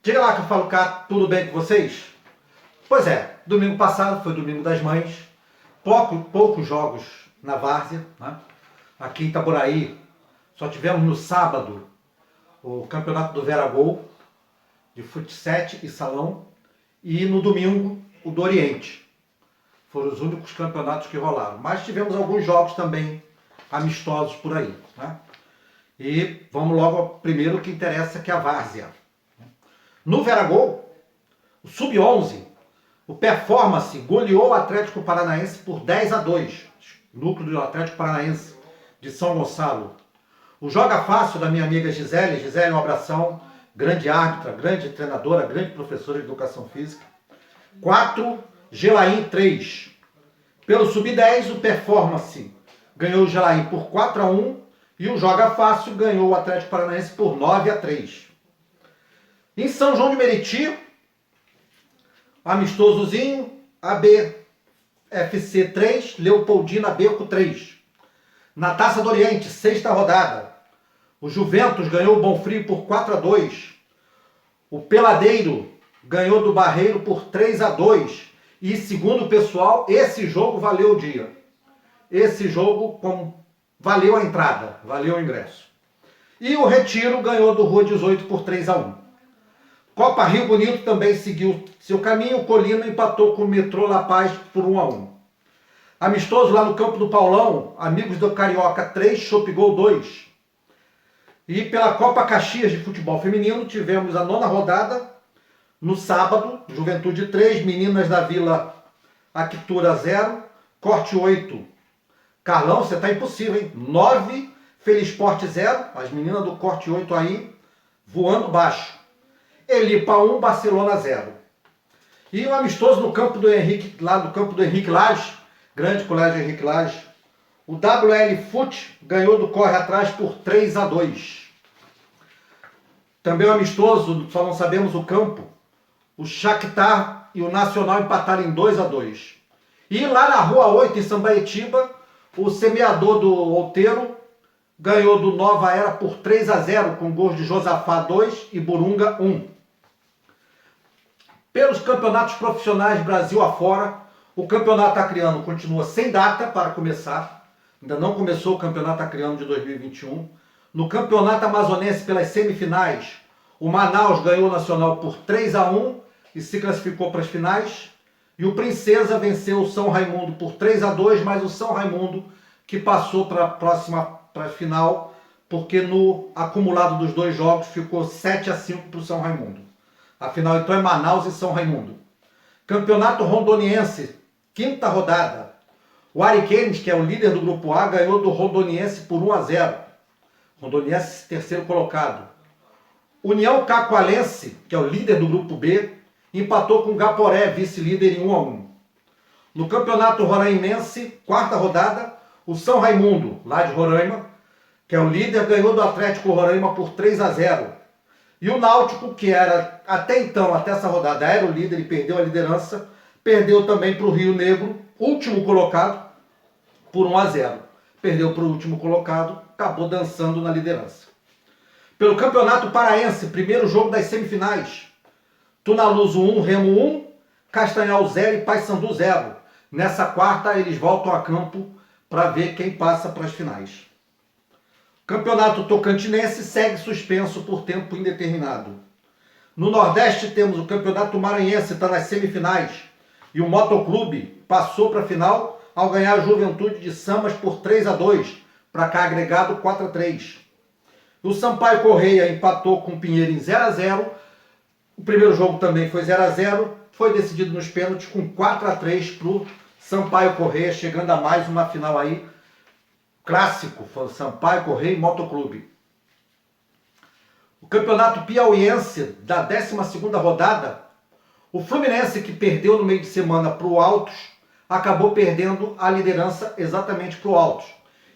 Diga lá que eu falo, cá, tudo bem com vocês? Pois é, domingo passado foi domingo das mães, poucos jogos na várzea, né? Aqui em Itaboraí só tivemos no sábado o campeonato do Vera Gol, de futsal e salão, e no domingo o do Oriente. Foram os únicos campeonatos que rolaram. Mas tivemos alguns jogos também amistosos por aí, né? E vamos logo ao primeiro que interessa, que é a várzea. No Vera Gol, o Sub-11, o Performance goleou o Atlético Paranaense por 10-2, núcleo do Atlético Paranaense de São Gonçalo. O Joga Fácil da minha amiga Gisele, um abração, grande árbitra, grande treinadora, grande professora de educação física. 4, Gelaim 3. Pelo Sub-10, o Performance ganhou o Gelaim por 4-1 e o Joga Fácil ganhou o Atlético Paranaense por 9-3. Em São João de Meriti, amistosozinho, ABFC 3, Leopoldina Beco 3. Na Taça do Oriente, sexta rodada, o Juventus ganhou o Bonfrio por 4-2. O Peladeiro ganhou do Barreiro por 3-2. E segundo o pessoal, esse jogo valeu o dia. Esse jogo valeu a entrada, valeu o ingresso. E o Retiro ganhou do Rua 18 por 3-1. Copa Rio Bonito também seguiu seu caminho. O Colina empatou com o Metrô La Paz por 1-1. Amistoso lá no campo do Paulão, Amigos do Carioca 3, Chopigol 2. E pela Copa Caxias de futebol feminino tivemos a 9ª rodada no sábado, Juventude 3, Meninas da Vila Actura 0, Corte 8. Carlão, você tá impossível, hein? 9, Felisporte 0, as meninas do Corte 8 aí voando baixo. Elipa 1, Barcelona 0. E um amistoso no campo do Henrique, lá do campo do Henrique Lage, grande colégio Henrique Lage. O WL Fute ganhou do Corre Atrás por 3-2. Também um amistoso, só não sabemos o campo. O Shakhtar e o Nacional empataram em 2-2. E lá na Rua 8, em Sambaetiba, o semeador do Outeiro ganhou do Nova Era por 3-0, com gols de Josafá 2 e Burunga 1. Pelos campeonatos profissionais Brasil afora, o campeonato acreano continua sem data para começar. Ainda não começou o campeonato acreano de 2021. No campeonato amazonense, pelas semifinais, o Manaus ganhou o Nacional por 3-1 e se classificou para as finais. E o Princesa venceu o São Raimundo por 3-2, mas o São Raimundo que passou para a final, porque no acumulado dos dois jogos ficou 7-5 para o São Raimundo. A final então é Manaus e São Raimundo. Campeonato Rondoniense, 5ª rodada. O Ariquemes, que é o líder do grupo A, ganhou do Rondoniense por 1-0. Rondoniense, terceiro colocado. União Cacoalense, que é o líder do grupo B, empatou com o Gaporé, vice-líder, em 1-1. No Campeonato Roraimense, 4ª rodada, o São Raimundo, lá de Roraima, que é o líder, ganhou do Atlético Roraima por 3-0. E o Náutico, que era até então, até essa rodada, era o líder e perdeu a liderança, perdeu também para o Rio Negro, último colocado, por 1-0. Perdeu para o último colocado, acabou dançando na liderança. Pelo Campeonato Paraense, primeiro jogo das semifinais. Tunaluso 1, Remo 1, Castanhal 0 e Paysandu 0. Nessa quarta, eles voltam a campo para ver quem passa para as finais. Campeonato Tocantinense segue suspenso por tempo indeterminado. No Nordeste temos o Campeonato Maranhense, está nas semifinais. E o Motoclube passou para a final ao ganhar a Juventude de Samas por 3-2, para cá agregado 4-3. O Sampaio Correia empatou com o Pinheiro em 0-0. O primeiro jogo também foi 0-0. Foi decidido nos pênaltis com 4-3 para o Sampaio Correia, chegando a mais uma final aí. Clássico, foi Sampaio Correia e Motoclube. O Campeonato Piauiense da 12ª rodada, o Fluminense, que perdeu no meio de semana para o Altos, acabou perdendo a liderança exatamente para o Altos.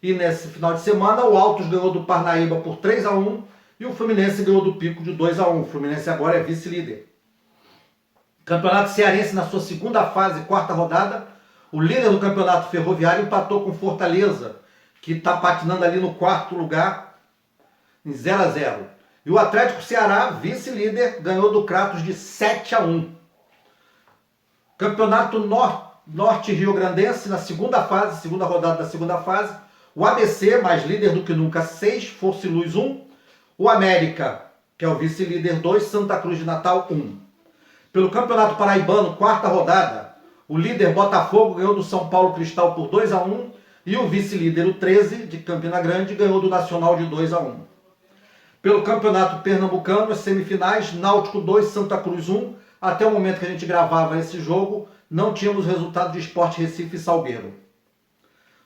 E nesse final de semana, o Altos ganhou do Parnaíba por 3-1 e o Fluminense ganhou do Pico de 2-1. O Fluminense agora é vice-líder. Campeonato Cearense, na sua segunda fase, 4ª rodada, o líder do Campeonato Ferroviário empatou com Fortaleza, que está patinando ali no 4º lugar, em 0-0. E o Atlético Ceará, vice-líder, ganhou do Kratos de 7-1. Campeonato Norte Rio-Grandense, na segunda rodada da segunda fase. O ABC, mais líder do que nunca, 6, Força e Luz 1. O América, que é o vice-líder, 2, Santa Cruz de Natal 1. Pelo Campeonato Paraibano, quarta rodada, o líder Botafogo ganhou do São Paulo Cristal por 2-1 e o vice-líder, o 13, de Campina Grande, ganhou do Nacional de 2-1. Pelo Campeonato Pernambucano, as semifinais, Náutico 2, Santa Cruz 1. Até o momento que a gente gravava esse jogo, não tínhamos resultado de Sport Recife e Salgueiro.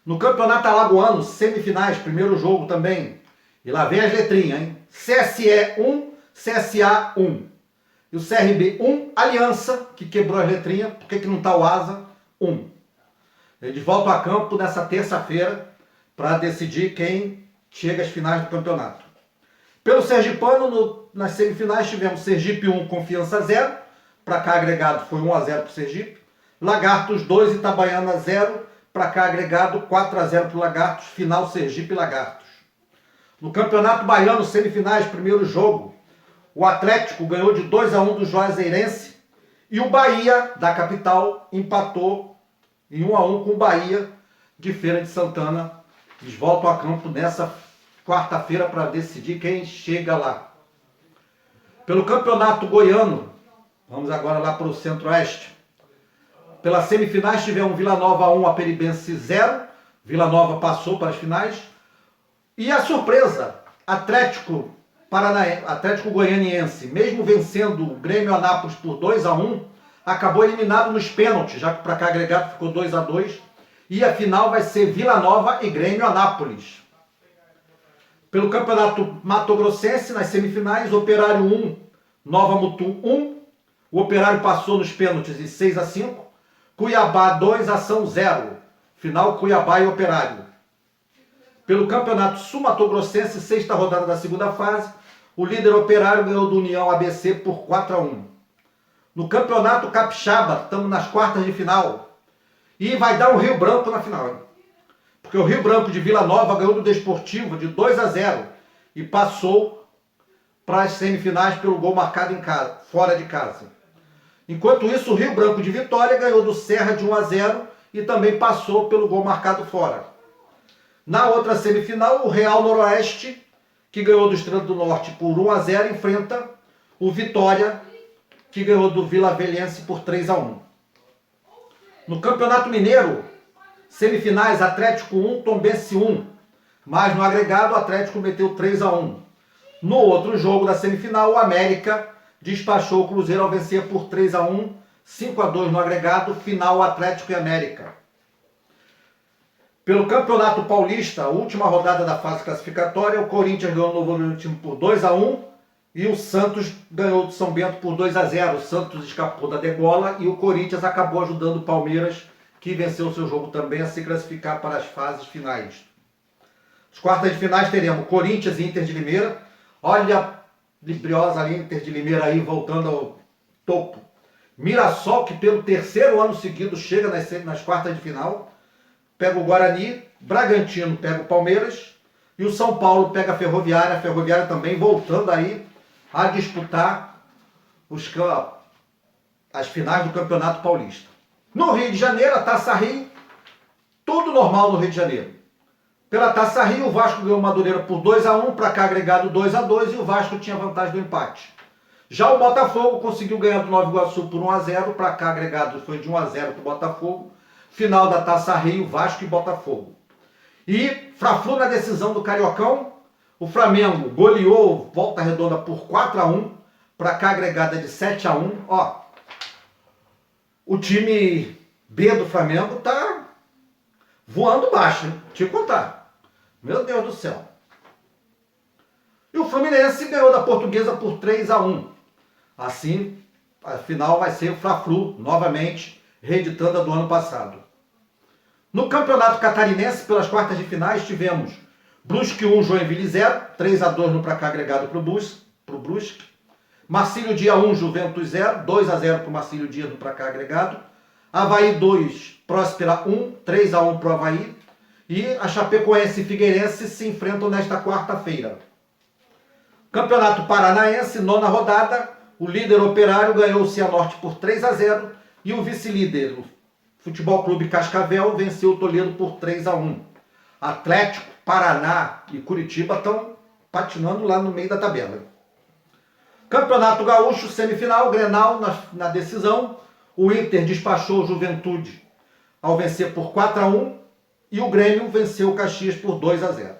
No Campeonato Alagoano, semifinais, primeiro jogo também. E lá vem as letrinhas, hein? CSE 1, CSA 1. E o CRB 1, Aliança, que quebrou as letrinhas. Por que não está o Asa? 1. Eles voltam a campo nessa terça-feira para decidir quem chega às finais do campeonato. Pelo Sergipano, nas semifinais tivemos Sergipe 1, Confiança 0. Para cá agregado foi 1-0 para o Sergipe. Lagartos 2, Itabaiana 0. Para cá agregado 4-0 para o Lagartos. Final Sergipe e Lagartos. No Campeonato Baiano, semifinais, primeiro jogo. O Atlético ganhou de 2-1 do Juazeirense. E o Bahia, da capital, empatou em 1-1 com o Bahia de Feira de Santana. Eles voltam a campo nessa quarta-feira para decidir quem chega lá. Pelo Campeonato Goiano, vamos agora lá para o Centro-Oeste. Pelas semifinais tivemos Vila Nova 1, Aperibense 0. Vila Nova passou para as finais. E a surpresa, Atlético Goianiense, mesmo vencendo o Grêmio Anápolis por 2-1, acabou eliminado nos pênaltis, já que para cá agregado ficou 2-2. E a final vai ser Vila Nova e Grêmio Anápolis. Pelo Campeonato Mato-Grossense, nas semifinais, Operário 1, Nova Mutum 1. O Operário passou nos pênaltis em 6-5. Cuiabá 2, Ação 0. Final Cuiabá e Operário. Pelo Campeonato Sul-Mato-Grossense, sexta rodada da segunda fase, o líder Operário ganhou do União ABC por 4-1. No Campeonato Capixaba, estamos nas quartas de final. E vai dar um Rio Branco na final, hein? Porque o Rio Branco de Vila Nova ganhou do Desportivo de 2-0 e passou para as semifinais pelo gol marcado em casa, fora de casa. Enquanto isso, o Rio Branco de Vitória ganhou do Serra de 1-0 e também passou pelo gol marcado fora. Na outra semifinal, o Real Noroeste, que ganhou do Estrela do Norte por 1-0, enfrenta o Vitória, que ganhou do Vila Velhense por 3-1. No Campeonato Mineiro, semifinais, Atlético 1, Tombense 1. Mas no agregado, o Atlético meteu 3-1. No outro jogo da semifinal, o América despachou o Cruzeiro ao vencer por 3-1, 5-2 no agregado, final Atlético e América. Pelo Campeonato Paulista, a última rodada da fase classificatória, o Corinthians ganhou o Novo Horizontino por 2-1 e o Santos ganhou do São Bento por 2-0. O Santos escapou da degola e o Corinthians acabou ajudando o Palmeiras, que venceu o seu jogo também, a se classificar para as fases finais. As quartas de finais teremos Corinthians e Inter de Limeira. Olha a libriosa Inter de Limeira aí voltando ao topo. Mirassol, que pelo terceiro ano seguido chega nas quartas de final, pega o Guarani. Bragantino pega o Palmeiras e o São Paulo pega a Ferroviária. A Ferroviária também voltando aí a disputar as finais do Campeonato Paulista. No Rio de Janeiro, a Taça Rio, tudo normal no Rio de Janeiro. Pela Taça Rio, o Vasco ganhou o Madureira por 2-1, para cá agregado 2-2 e o Vasco tinha vantagem do empate. Já o Botafogo conseguiu ganhar do Nova Iguaçu por 1-0, para cá agregado foi de 1-0 para o Botafogo. Final da Taça Rio, Vasco e Botafogo. E Fla-Flu na decisão do Cariocão, o Flamengo goleou Volta Redonda por 4-1, para cá agregada de 7-1. Ó, o time B do Flamengo tá voando baixo, hein? Te contar. Meu Deus do céu. E o Fluminense ganhou da Portuguesa por 3-1. Assim, a final vai ser o Fla-Flu, novamente, reeditando a do ano passado. No Campeonato Catarinense, pelas quartas de finais, tivemos Brusque 1, Joinville 0, 3-2 no placar agregado para o Brusque. Marcílio Dias 1, Juventus 0, 2-0 para o Marcílio Dias no placar agregado. Avaí 2, Próspera 1, 3-1 para o Avaí. E a Chapecoense e Figueirense se enfrentam nesta quarta-feira. Campeonato Paranaense, nona rodada, o líder Operário ganhou o Cianorte por 3-0 e o vice-líder, o Futebol Clube Cascavel, venceu o Toledo por 3-1. Atlético, Paraná e Curitiba estão patinando lá no meio da tabela. Campeonato Gaúcho, semifinal, Grenal na decisão. O Inter despachou o Juventude ao vencer por 4-1 e o Grêmio venceu o Caxias por 2-0.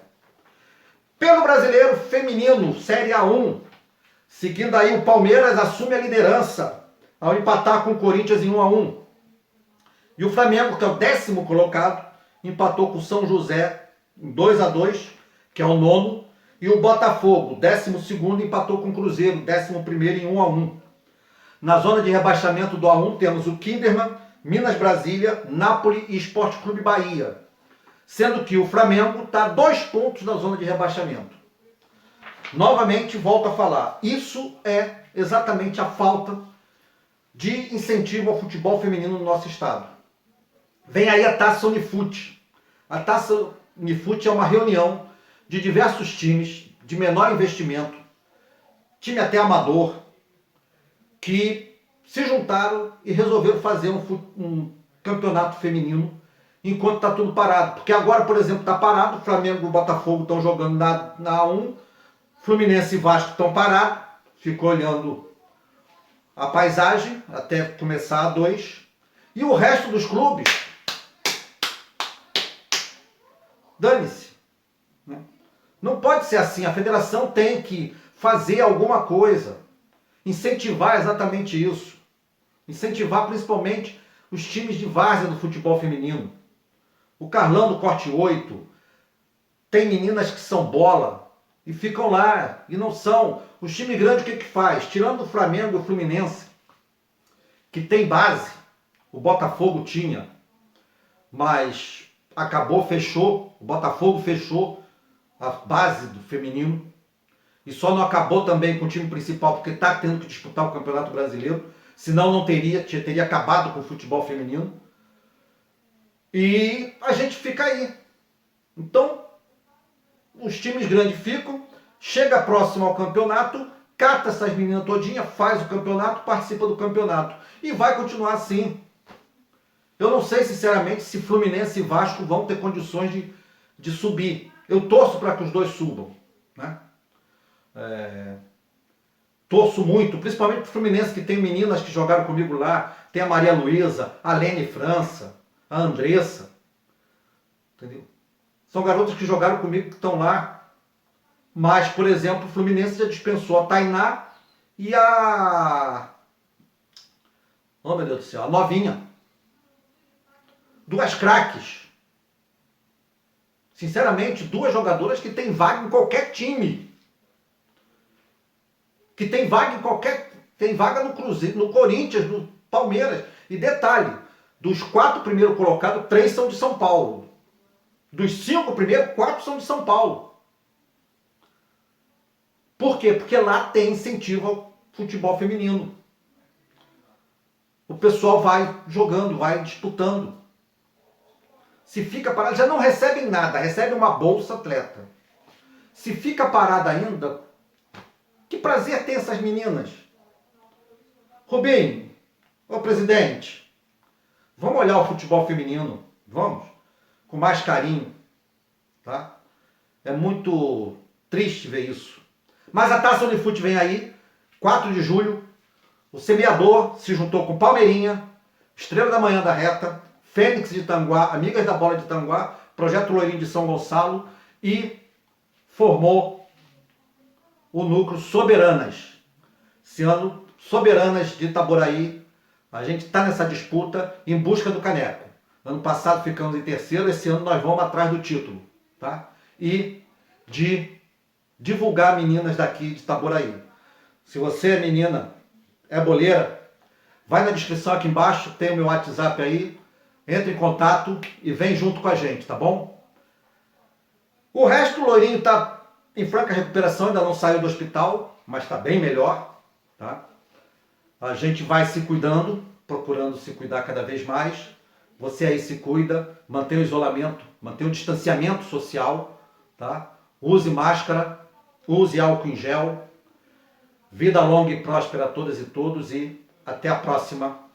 Pelo Brasileiro Feminino, Série A1, seguindo aí o Palmeiras assume a liderança ao empatar com o Corinthians em 1-1. E o Flamengo, que é o 10º colocado, empatou com o São José em 2-2, que é o nono. E o Botafogo, 12º, empatou com o Cruzeiro, 11º, em 1-1. Na zona de rebaixamento do A1 temos o Kinderman, Minas Brasília, Nápoles e Esporte Clube Bahia. Sendo que o Flamengo está a 2 pontos na zona de rebaixamento. Novamente, volto a falar, isso é exatamente a falta de incentivo ao futebol feminino no nosso estado. Vem aí a Taça Unifute. A Taça Unifute é uma reunião de diversos times de menor investimento, time até amador, que se juntaram e resolveram fazer um campeonato feminino enquanto está tudo parado. Porque agora, por exemplo, está parado, o Flamengo e o Botafogo estão jogando na A1, Fluminense e Vasco estão parados, ficou olhando a paisagem até começar a 2, e o resto dos clubes, dane-se. Não pode ser assim, a federação tem que fazer alguma coisa, incentivar exatamente isso, incentivar principalmente os times de várzea do futebol feminino. O Carlão do Corte 8, tem meninas que são bola e ficam lá, e não são. Os times grandes o que faz? Tirando o Flamengo e o Fluminense, que tem base, o Botafogo tinha, mas acabou, fechou, o Botafogo fechou a base do feminino, e só não acabou também com o time principal, porque está tendo que disputar o Campeonato Brasileiro, senão não teria acabado com o futebol feminino. E a gente fica aí. Então, os times grandes ficam, chega próximo ao campeonato, cata essas meninas todinhas, faz o campeonato, participa do campeonato. E vai continuar assim. Eu não sei, sinceramente, se Fluminense e Vasco vão ter condições de subir. Eu torço para que os dois subam, né? Torço muito, principalmente para o Fluminense, que tem meninas que jogaram comigo lá. Tem a Maria Luísa, a Lene França, a Andressa. Entendeu? São garotas que jogaram comigo, que estão lá. Mas, por exemplo, o Fluminense já dispensou a Tainá e a... Oh, meu Deus do céu, a Novinha. 2 craques. Sinceramente, 2 jogadoras que têm vaga em qualquer time. Que tem vaga em qualquer... Tem vaga no Cruzeiro, no Corinthians, no Palmeiras. E detalhe, dos 4 primeiros colocados, 3 são de São Paulo. Dos 5 primeiros, 4 são de São Paulo. Por quê? Porque lá tem incentivo ao futebol feminino. O pessoal vai jogando, vai disputando. Se fica parado, já não recebem nada, recebe uma bolsa atleta. Se fica parado ainda, que prazer tem essas meninas. Rubinho, ô presidente, vamos olhar o futebol feminino, vamos, com mais carinho, tá? É muito triste ver isso. Mas a Taça Unifute vem aí, 4 de julho, o Semeador se juntou com Palmeirinha, Estrela da Manhã da Reta, Fênix de Tanguá, Amigas da Bola de Tanguá, Projeto Loirinho de São Gonçalo e formou o núcleo Soberanas. Esse ano, Soberanas de Itaboraí, a gente está nessa disputa em busca do caneco. Ano passado ficamos em terceiro, esse ano nós vamos atrás do título, tá? E de divulgar meninas daqui de Itaboraí. Se você é menina, é boleira, vai na descrição aqui embaixo, tem o meu WhatsApp aí, entra em contato e vem junto com a gente, tá bom? O resto, o Loirinho está em franca recuperação, ainda não saiu do hospital, mas está bem melhor, tá? A gente vai se cuidando, procurando se cuidar cada vez mais. Você aí se cuida, mantém o isolamento, mantém o distanciamento social, tá? Use máscara, use álcool em gel. Vida longa e próspera a todas e todos e até a próxima.